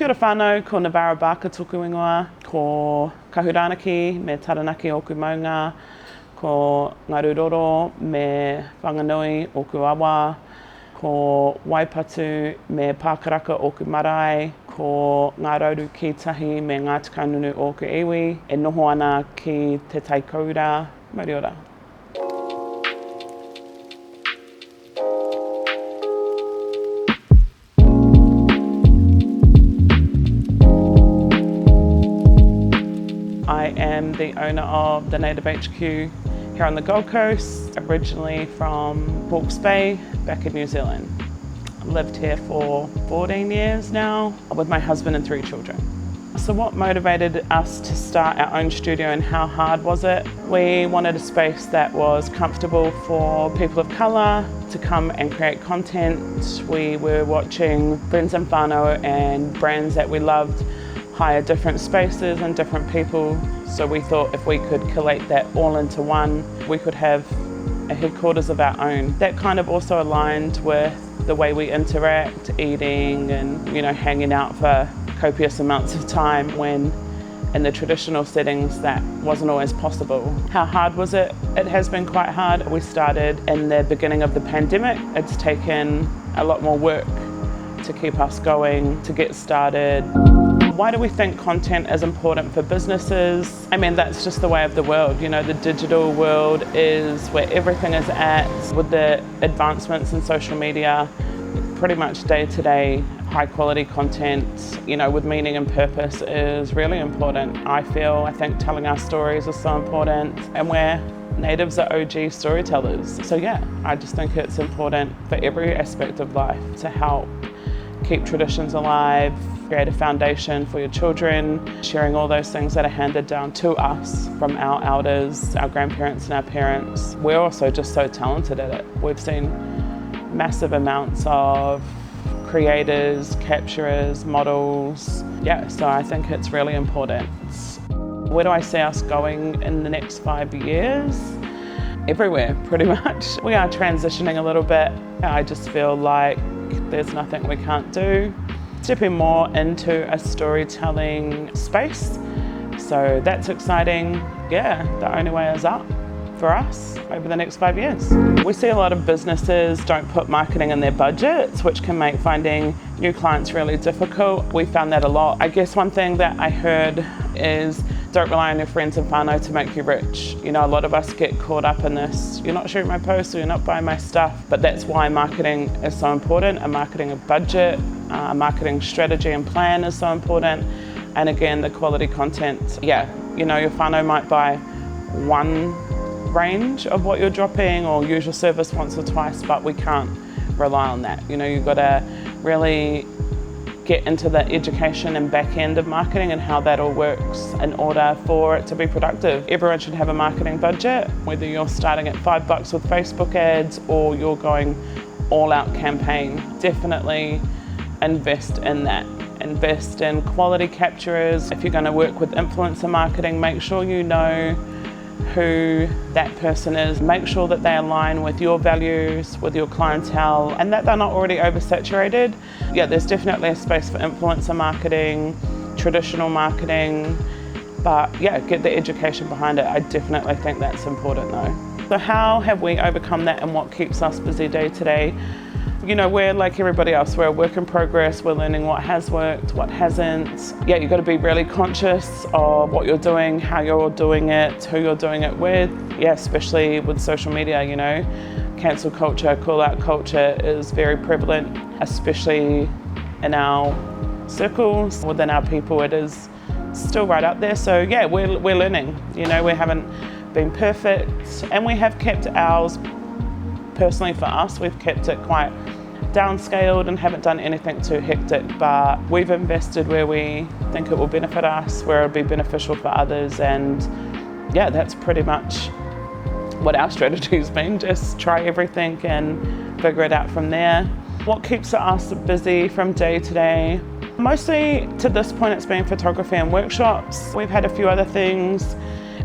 Kia ora whānau, ko Navara Baka tōku ingoa, ko Kahuranaki me Taranaki oku maunga, ko Ngaruroro me Whanganui oku awa, ko Waipatu me Pākaraka oku marae, ko Ngā Rauru Kītahi me Ngā Tikanunu oku iwi, e noho ana ki te taikoura. Mauri ora. I am the owner of the Native HQ here on the Gold Coast, originally from Hawke's Bay, back in New Zealand. I've lived here for 14 years now, with my husband and 3 children. So what motivated us to start our own studio and how hard was it? We wanted a space that was comfortable for people of colour to come and create content. We were watching friends and whānau and brands that we loved hire different spaces and different people. So we thought if we could collate that all into one, we could have a headquarters of our own. That kind of also aligned with the way we interact, eating and, hanging out for copious amounts of time when in the traditional settings that wasn't always possible. How hard was it? It has been quite hard. We started in the beginning of the pandemic. It's taken a lot more work to keep us going, to get started. Why do we think content is important for businesses? I mean, that's just the way of the world. The digital world is where everything is at. With the advancements in social media, pretty much day-to-day, high-quality content, with meaning and purpose is really important. I think telling our stories is so important, and natives are OG storytellers. So yeah, I just think it's important for every aspect of life to help keep traditions alive, create a foundation for your children, sharing all those things that are handed down to us from our elders, our grandparents and our parents. We're also just so talented at it. We've seen massive amounts of creators, capturers, models. Yeah, so I think it's really important. Where do I see us going in the next 5 years? Everywhere, pretty much. We are transitioning a little bit. I just feel like there's nothing we can't do. Stepping more into a storytelling space. So that's exciting. Yeah, the only way is up for us over the next 5 years. We see a lot of businesses don't put marketing in their budgets, which can make finding new clients really difficult. We found that a lot. I guess one thing that I heard is don't rely on your friends and whānau to make you rich. A lot of us get caught up in this, you're not sharing my posts or you're not buying my stuff, but that's why marketing is so important. A marketing budget, a marketing strategy and plan is so important. And again, the quality content. Yeah, your whānau might buy one range of what you're dropping or use your service once or twice, but we can't rely on that. You've got to really get into the education and back end of marketing and how that all works in order for it to be productive. Everyone should have a marketing budget, whether you're starting at $5 with Facebook ads or you're going all out campaign. Definitely invest in that. Invest in quality capturers. If you're going to work with influencer marketing, make sure you know who that person is. Make sure that they align with your values, with your clientele, and that they're not already oversaturated. Yeah, there's definitely a space for influencer marketing, traditional marketing, but yeah, get the education behind it. I definitely think that's important though. So how have we overcome that and what keeps us busy day to day? We're like everybody else, we're a work in progress, we're learning what has worked, what hasn't. Yeah, you've got to be really conscious of what you're doing, how you're doing it, who you're doing it with. Yeah, especially with social media, cancel culture, call out culture is very prevalent, especially in our circles, within our people, it is still right up there. So yeah, we're learning, we haven't been perfect and we have kept ours. Personally for us, we've kept it quite downscaled and haven't done anything too hectic, but we've invested where we think it will benefit us, where it'll be beneficial for others, and yeah, that's pretty much what our strategy's been. Just try everything and figure it out from there. What keeps us busy from day to day? Mostly to this point it's been photography and workshops. We've had a few other things.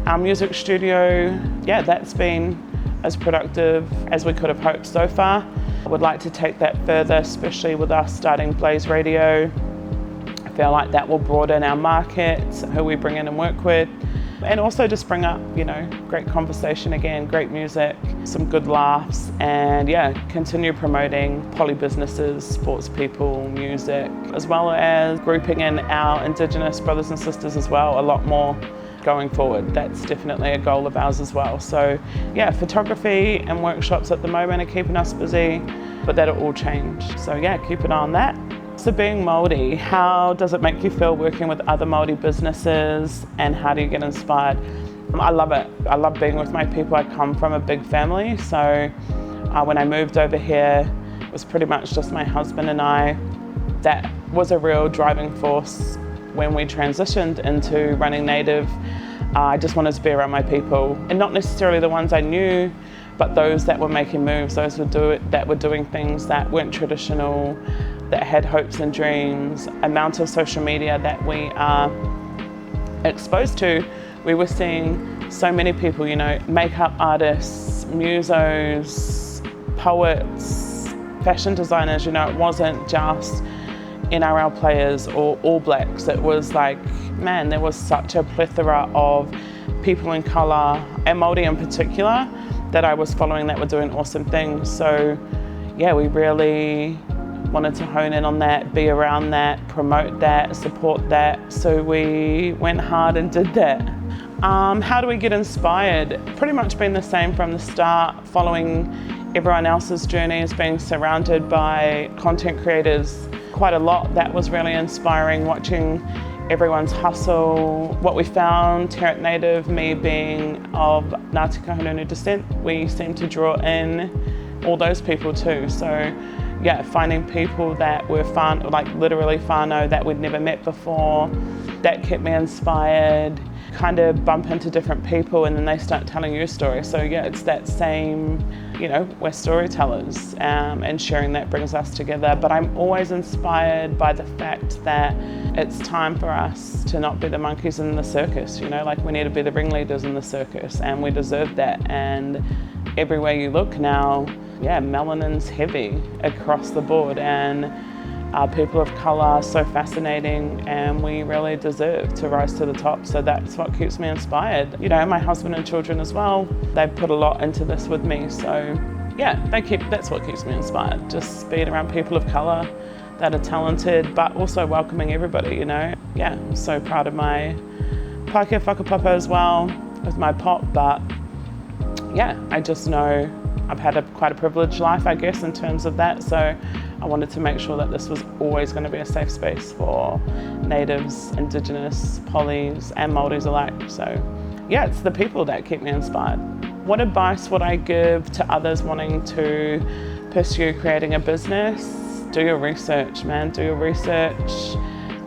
Our music studio, yeah, that's been as productive as we could have hoped so far. I would like to take that further, especially with us starting Blaze Radio feel like that will broaden our market, who we bring in and work with, and also just bring up, great conversation again, great music, some good laughs, and continue promoting poly businesses, sports people, music, as well as grouping in our Indigenous brothers and sisters as well, a lot more going forward. That's definitely a goal of ours as well. So photography and workshops at the moment are keeping us busy, but that'll all change. So keep an eye on that. So being Maori, how does it make you feel working with other Maori businesses, and how do you get inspired? I love it. I love being with my people. I come from a big family, so when I moved over here, it was pretty much just my husband and I. That was a real driving force when we transitioned into running Native. I just wanted to be around my people, and not necessarily the ones I knew, but those that were making moves, those that were doing things that weren't traditional, that had hopes and dreams. Amount of social media that we are exposed to, we were seeing so many people, makeup artists, musos, poets, fashion designers, it wasn't just NRL players or All Blacks. It was like, man, there was such a plethora of people in colour, and Māori in particular, that I was following that were doing awesome things. So we really wanted to hone in on that, be around that, promote that, support that. So we went hard and did that. How do we get inspired? Pretty much been the same from the start, following everyone else's journeys, being surrounded by content creators quite a lot. That was really inspiring, watching everyone's hustle. What we found here at Native, me being of Ngāti Kahungunu descent, we seem to draw in all those people too. So finding people that were literally whānau that we'd never met before, that kept me inspired. Kind of bump into different people and then they start telling you a story. So it's that same, we're storytellers, and sharing that brings us together. But I'm always inspired by the fact that it's time for us to not be the monkeys in the circus, we need to be the ringleaders in the circus, and we deserve that. And everywhere you look now, melanin's heavy across the board, and people of colour are so fascinating, and we really deserve to rise to the top. So that's what keeps me inspired. My husband and children as well, they've put a lot into this with me. So that's what keeps me inspired. Just being around people of colour that are talented, but also welcoming everybody, I'm so proud of my Pākehā whakapapa as well, with my pop, but I just know I've had quite a privileged life, I guess, in terms of that. So I wanted to make sure that this was always going to be a safe space for Natives, Indigenous, Polys and Māoris alike. So it's the people that keep me inspired. What advice would I give to others wanting to pursue creating a business? Do your research, man, do your research.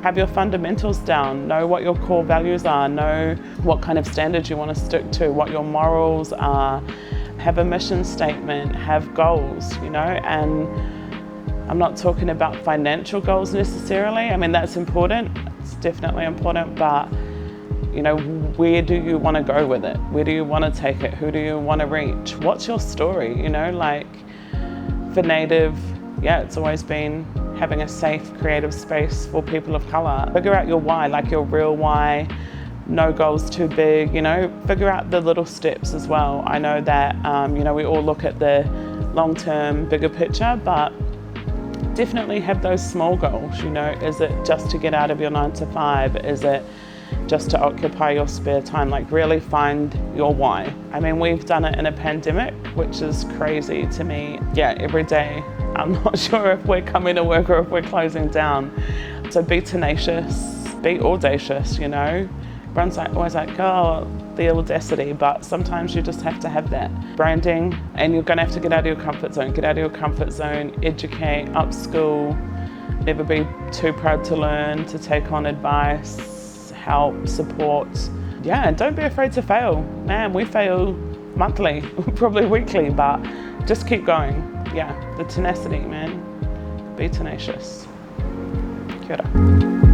Have your fundamentals down, know what your core values are, know what kind of standards you want to stick to, what your morals are. Have a mission statement, have goals, and I'm not talking about financial goals necessarily. I mean, that's important, it's definitely important, but where do you want to go with it? Where do you want to take it? Who do you want to reach? What's your story? For Native, it's always been having a safe, creative space for people of colour. Figure out your why, your real why. No goals too big, figure out the little steps as well. I know that, we all look at the long-term, bigger picture, but definitely have those small goals, Is it just to get out of your 9 to 5? Is it just to occupy your spare time? Really find your why. I mean, we've done it in a pandemic, which is crazy to me. Every day, I'm not sure if we're coming to work or if we're closing down. So be tenacious, be audacious, Everyone's always oh, the audacity, but sometimes you just have to have that. Branding, and you're gonna have to get out of your comfort zone. Get out of your comfort zone, educate, upskill, never be too proud to learn, to take on advice, help, support. And don't be afraid to fail. Man, we fail monthly, probably weekly, but just keep going. The tenacity, man. Be tenacious. Kia ora.